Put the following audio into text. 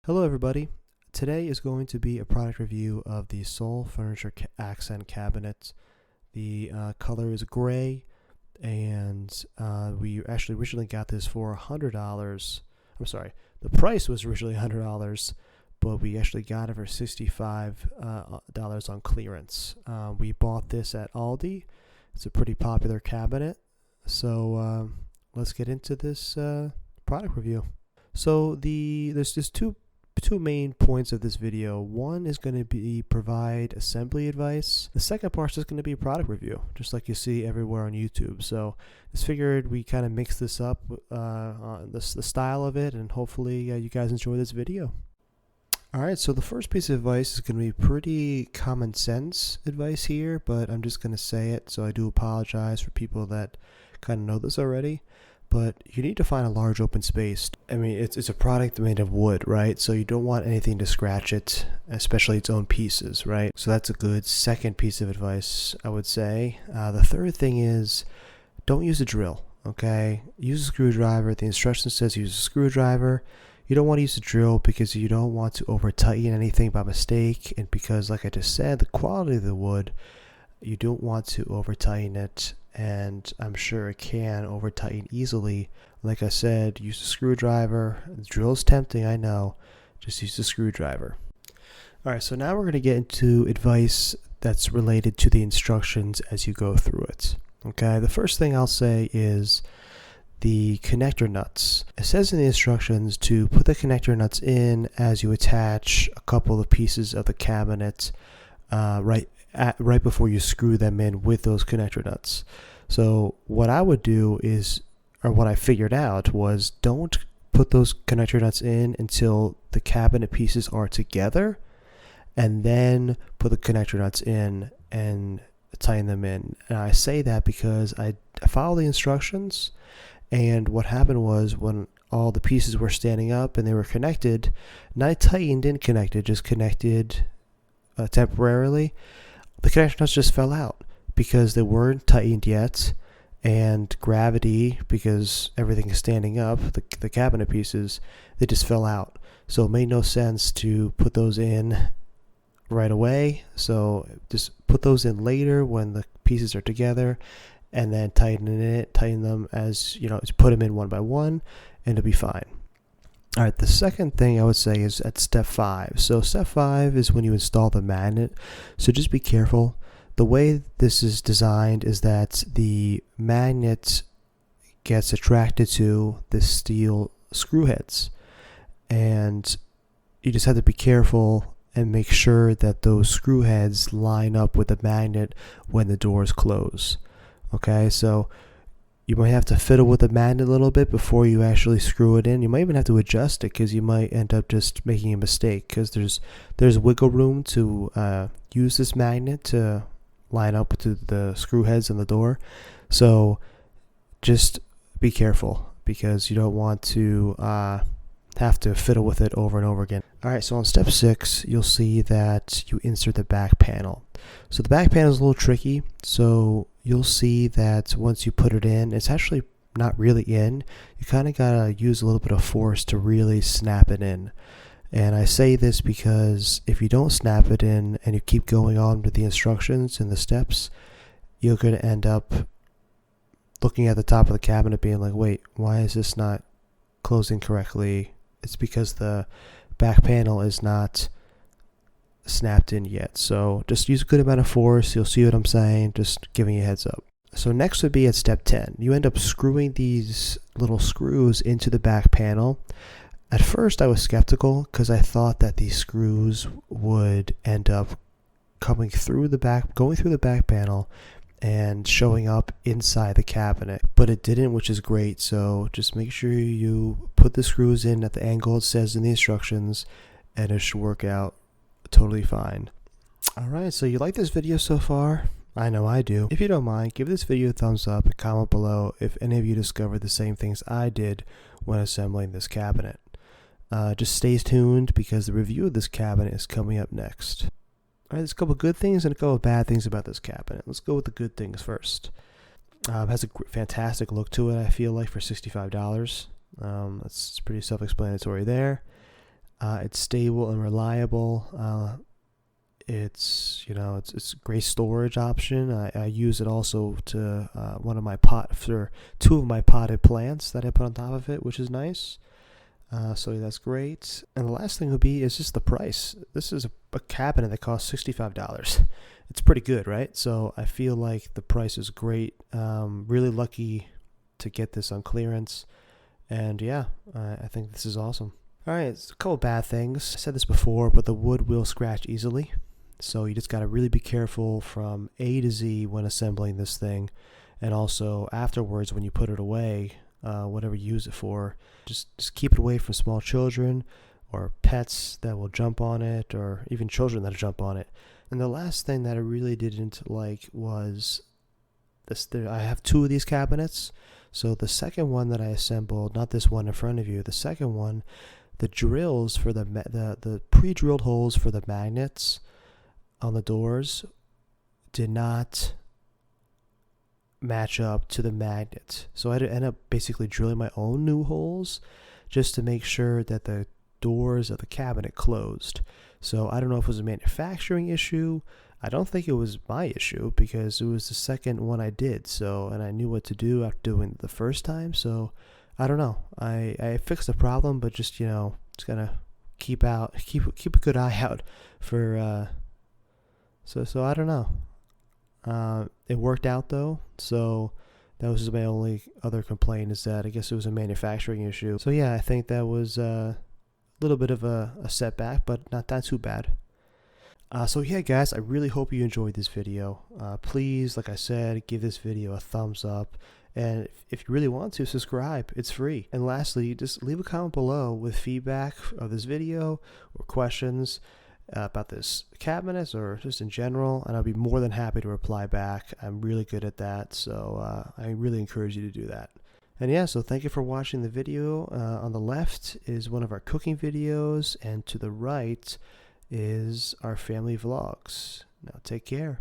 Hello everybody. Today is going to be a product review of the SOHL Furniture Accent Cabinet. The color is gray, and we actually originally got this for $100. I'm sorry, the price was originally $100, but we actually got it for $65 on clearance. We bought this at Aldi. It's a pretty popular cabinet, so let's get into this product review. So there's just two main points of this video. One is going to be provide assembly advice. The second part is just going to be a product review, just like you see everywhere on YouTube. So just figured we kind of mix this up, the style of it, and hopefully you guys enjoy this video. Alright, so the first piece of advice is going to be pretty common sense advice here, but I'm just going to say it, so I do apologize for people that kind of know this already. But you need to find a large open space. I mean, it's a product made of wood, right? So you don't want anything to scratch it, especially its own pieces, right? So that's a good second piece of advice, I would say. The third thing is don't use a drill, okay? Use a screwdriver. The instruction says use a screwdriver. You don't want to use a drill because you don't want to over tighten anything by mistake, and because, like I just said, the quality of the wood, you don't want to over tighten it, and I'm sure it can over tighten easily. Like I said, use a screwdriver. The drill's tempting, I know. Just use a screwdriver. Alright, so now we're going to get into advice that's related to the instructions as you go through it. Okay, the first thing I'll say is the connector nuts. It says in the instructions to put the connector nuts in as you attach a couple of pieces of the cabinet right before you screw them in with those connector nuts. So what I would do is, or what I figured out was, don't put those connector nuts in until the cabinet pieces are together, and then put the connector nuts in and tighten them in. And I say that because I follow the instructions, and what happened was when all the pieces were standing up and they were connected, not tightened in connected, just connected temporarily, the connector nuts just fell out because they weren't tightened yet, and gravity, because everything is standing up, the cabinet pieces, they just fell out. So it made no sense to put those in right away. So just put those in later when the pieces are together, and then tighten them as you know, just put them in one by one, and it'll be fine. Alright, the second thing I would say is at step 5. So step 5 is when you install the magnet. So just be careful. The way this is designed is that the magnet gets attracted to the steel screw heads. And you just have to be careful and make sure that those screw heads line up with the magnet when the doors close. Okay, so you might have to fiddle with the magnet a little bit before you actually screw it in. You might even have to adjust it because you might end up just making a mistake, because there's wiggle room to use this magnet to line up to the screw heads on the door. So just be careful, because you don't want to have to fiddle with it over and over again. Alright, so on step 6, you'll see that you insert the back panel. So the back panel is a little tricky. So you'll see that once you put it in, it's actually not really in. You kind of gotta use a little bit of force to really snap it in. And I say this because if you don't snap it in and you keep going on with the instructions and the steps, you're going to end up looking at the top of the cabinet being like, wait, why is this not closing correctly? It's because the back panel is not snapped in yet. So just use a good amount of force. You'll see what I'm saying, just giving you a heads up. So next would be at step 10. You end up screwing these little screws into the back panel. At first I was skeptical because I thought that these screws would end up going through the back panel and showing up inside the cabinet, but it didn't, which is great. So just make sure you put the screws in at the angle it says in the instructions, and it should work out totally fine. Alright, so you like this video so far? I know I do. If you don't mind, give this video a thumbs up and comment below if any of you discovered the same things I did when assembling this cabinet. Just stay tuned because the review of this cabinet is coming up next. Alright, there's a couple good things and a couple bad things about this cabinet. Let's go with the good things first. It has a fantastic look to it, I feel like, for $65. That's pretty self-explanatory there. It's stable and reliable. It's a great storage option. I use it also to for two of my potted plants that I put on top of it, which is nice. So that's great. And the last thing would be is just the price. This is a cabinet that costs $65. It's pretty good, right? So I feel like the price is great. Really lucky to get this on clearance. And yeah, I think this is awesome. All right, it's a couple bad things. I said this before, but the wood will scratch easily. So you just got to really be careful from A to Z when assembling this thing. And also afterwards when you put it away, whatever you use it for, just keep it away from small children or pets that will jump on it, or even children that jump on it. And the last thing that I really didn't like was this. I have two of these cabinets. So the second one that I assembled, not this one in front of you, the second one, the drills for the pre-drilled holes for the magnets on the doors did not match up to the magnet. So I had to end up basically drilling my own new holes just to make sure that the doors of the cabinet closed. So I don't know if it was a manufacturing issue. I don't think it was my issue because it was the second one I did. So, and I knew what to do after doing it the first time. So I don't know. I fixed the problem, but just gotta keep a good eye out for so I don't know. It worked out though, so that was just my only other complaint, is that I guess it was a manufacturing issue. So yeah, I think that was a little bit of a setback, but not too bad. So yeah, guys, I really hope you enjoyed this video. Please, like I said, give this video a thumbs up. And if you really want to, subscribe. It's free. And lastly, just leave a comment below with feedback of this video or questions about this cabinet or just in general, and I'll be more than happy to reply back. I'm really good at that, so I really encourage you to do that. And yeah, so thank you for watching the video. On the left is one of our cooking videos, and to the right is our family vlogs. Now take care.